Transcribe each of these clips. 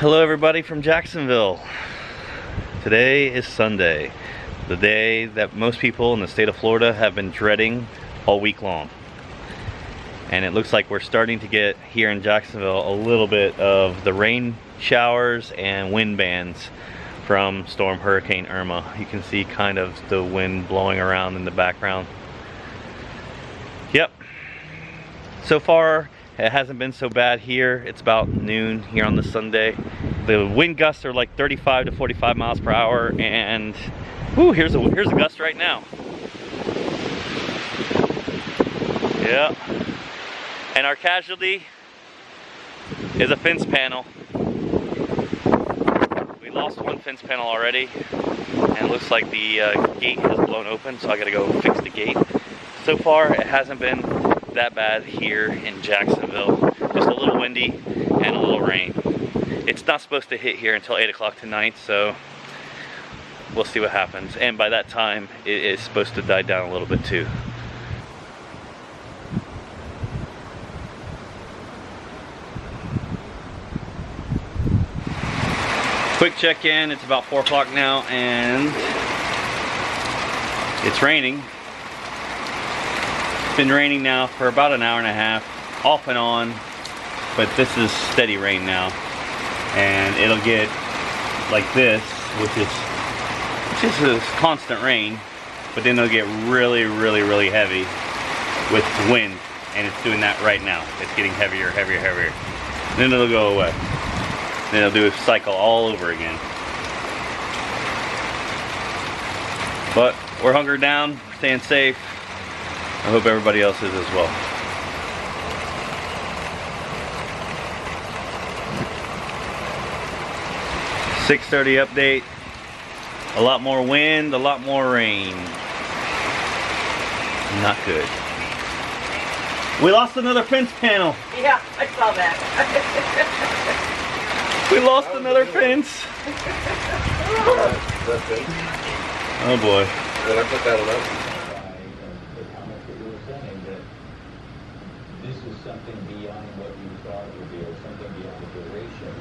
Hello everybody from Jacksonville. Today is Sunday, the day that most people in the state of Florida have been dreading all week long. And it looks like we're starting to get here in Jacksonville a little bit of the rain showers and wind bands from Hurricane Irma. You can see kind of the wind blowing around in the background. Yep. So far, it hasn't been so bad here. It's about noon here on this Sunday. The wind gusts are like 35 to 45 miles per hour, and whoo, here's a gust right now. Yeah. And our casualty is a fence panel. We lost one fence panel already, and it looks like the gate has blown open, so I gotta go fix the gate. So far, it hasn't been that bad here in Jacksonville. Just a little windy and a little rain. It's not supposed to hit here until 8 o'clock tonight, so we'll see what happens. And by that time, it is supposed to die down a little bit too. Quick check-in, it's about 4 o'clock now and it's raining. It's been raining now for about an hour and a half, off and on, but this is steady rain now. And it'll get like this, which is a constant rain, but then it'll get really, really, really heavy with wind, and it's doing that right now. It's getting heavier, heavier, heavier. Then it'll go away. Then it'll do a cycle all over again. But we're hunkered down, we're staying safe. I hope everybody else is as well. .30 update. A lot more wind, a lot more rain. Not good. We lost another fence panel. Yeah, I saw that. We lost another fence. Oh boy. Did I put that alone? This is something beyond what you thought would be, or something beyond the duration.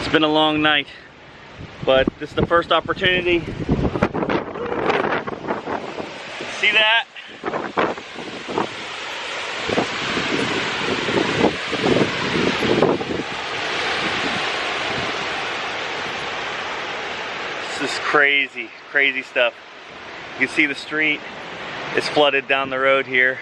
It's been a long night, but this is the first opportunity. See that? This is crazy, crazy stuff. You can see the street is flooded down the road here,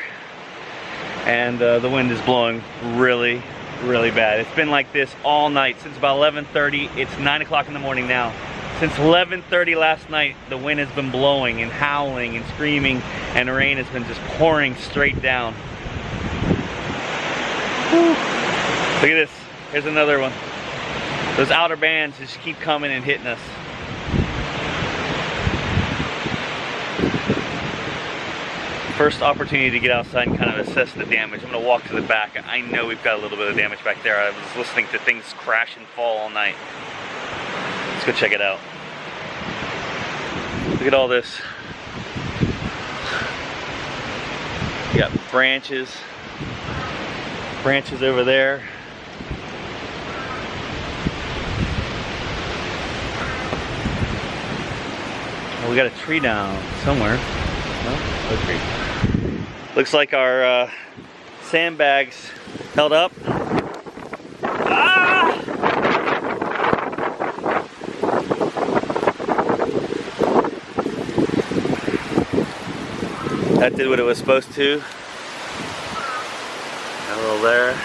and the wind is blowing really, really bad. It's been like this all night since about 11:30. It's 9 o'clock in the morning now. Since 11:30 last night, the wind has been blowing and howling and screaming, and the rain has been just pouring straight down. Whew. Look at this. Here's another one. Those outer bands just keep coming and hitting us. First opportunity to get outside and kind of assess the damage. I'm going to walk to the back. I know we've got a little bit of damage back there. I was listening to things crash and fall all night. Let's go check it out. Look at all this. You got branches over there. Oh, we got a tree down somewhere. No tree. Looks like our sandbags held up. Ah! That did what it was supposed to. Got a little there.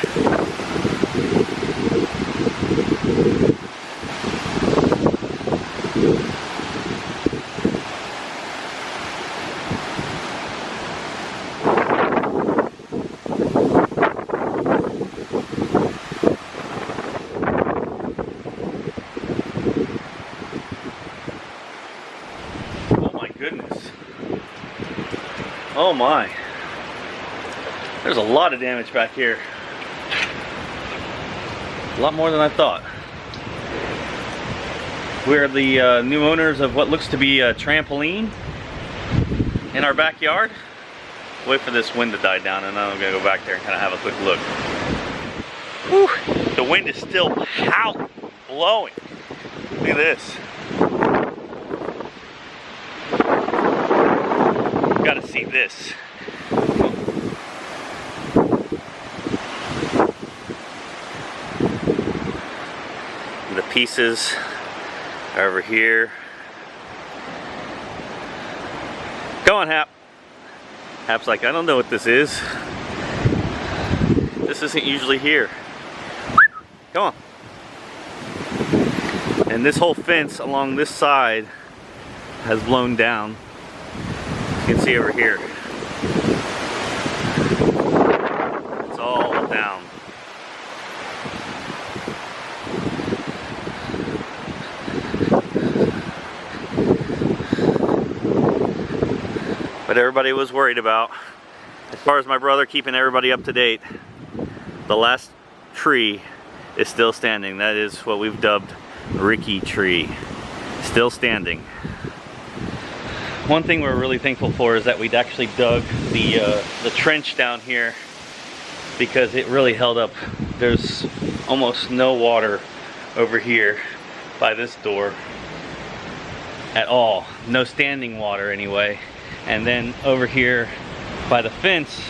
Oh my. There's a lot of damage back here. A lot more than I thought. We're the new owners of what looks to be a trampoline in our backyard. Wait for this wind to die down and then I'm gonna go back there and kind of have a quick look. Whew, the wind is still howling, blowing. Look at this. You gotta see this. The pieces are over here. Go on, Hap. Hap's like, I don't know what this is. This isn't usually here. Come on. And this whole fence along this side has blown down. You can see over here. It's all down. But everybody was worried about, as far as my brother keeping everybody up to date, the last tree is still standing. That is what we've dubbed Ricky Tree. Still standing. One thing we're really thankful for is that we'd actually dug the trench down here because it really held up. There's almost no water over here by this door at all. No standing water anyway. And then over here by the fence,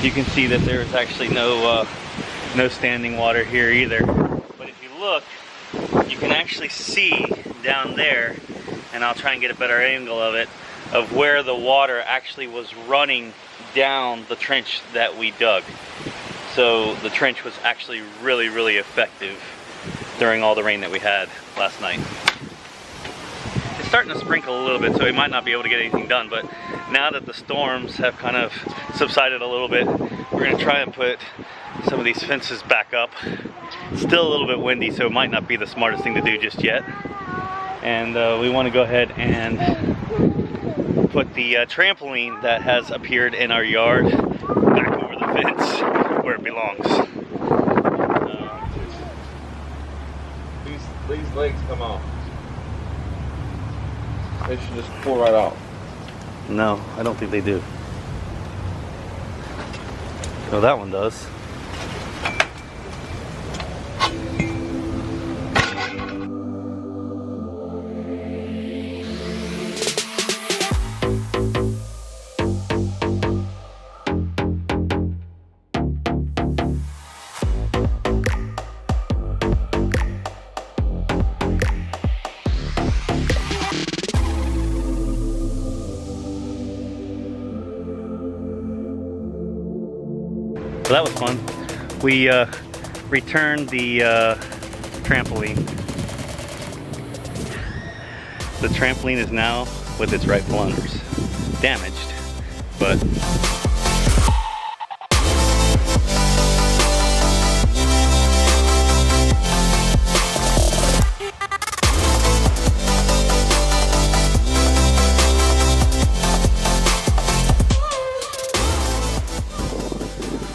you can see that there's actually no standing water here either. But if you look, you can actually see down there, and I'll try and get a better angle of it, of where the water actually was running down the trench that we dug. So the trench was actually really, really effective during all the rain that we had last night. It's starting to sprinkle a little bit, so we might not be able to get anything done, but now that the storms have kind of subsided a little bit, we're going to try and put some of these fences back up. It's still a little bit windy, so it might not be the smartest thing to do just yet. And we want to go ahead and put the trampoline that has appeared in our yard back over the fence where it belongs. These legs come off. They should just pull right out. No, I don't think they do. Oh, that one does. So that was fun. We returned the trampoline. The trampoline is now with its rightful owners. Damaged, but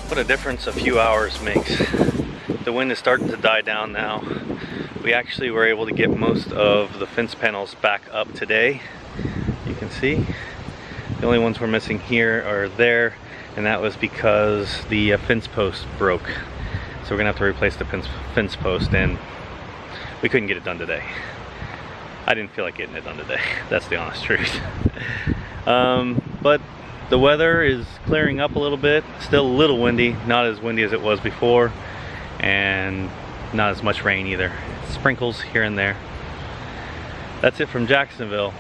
what a difference a few hours makes. The wind is starting to die down now. We actually were able to get most of the fence panels back up today. You can see the only ones we're missing here are there, and that was because the fence post broke. So we're gonna have to replace the fence post, and we couldn't get it done today. I didn't feel like getting it done today. That's the honest truth. But the weather is clearing up a little bit. Still a little windy, not as windy as it was before, and not as much rain either. Sprinkles here and there. That's it from Jacksonville.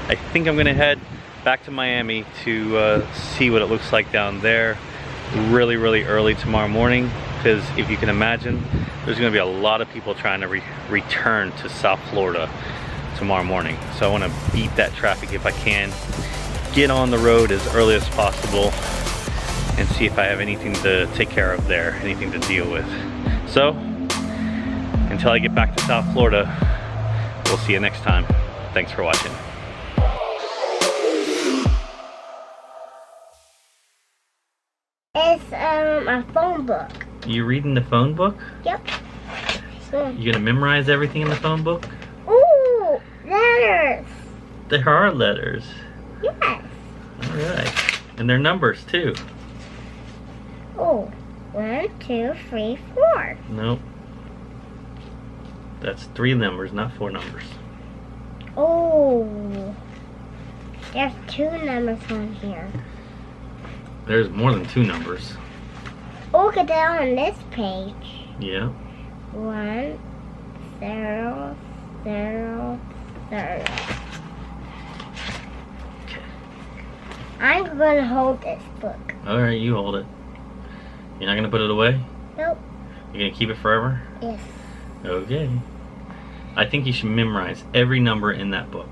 I think I'm gonna head back to Miami to see what it looks like down there really early tomorrow morning, because if you can imagine, there's gonna be a lot of people trying to return to South Florida tomorrow morning. So I wanna beat that traffic if I can, get on the road as early as possible, and see if I have anything to take care of there, anything to deal with. So, until I get back to South Florida, we'll see you next time. Thanks for watching. It's a phone book. You reading the phone book? Yep. You gonna memorize everything in the phone book? Ooh. letters. There are letters. Yes. Alright. And they're numbers too. Oh, 1, 2, 3, 4. Nope. That's 3 numbers, not 4 numbers. Oh, there's 2 numbers on here. There's more than 2 numbers. Oh, get down on this page. Yeah. 1, 0, 0, 0. I'm gonna hold this book. Alright, you hold it. You're not gonna put it away? Nope. You're gonna keep it forever? Yes. Okay. I think you should memorize every number in that book.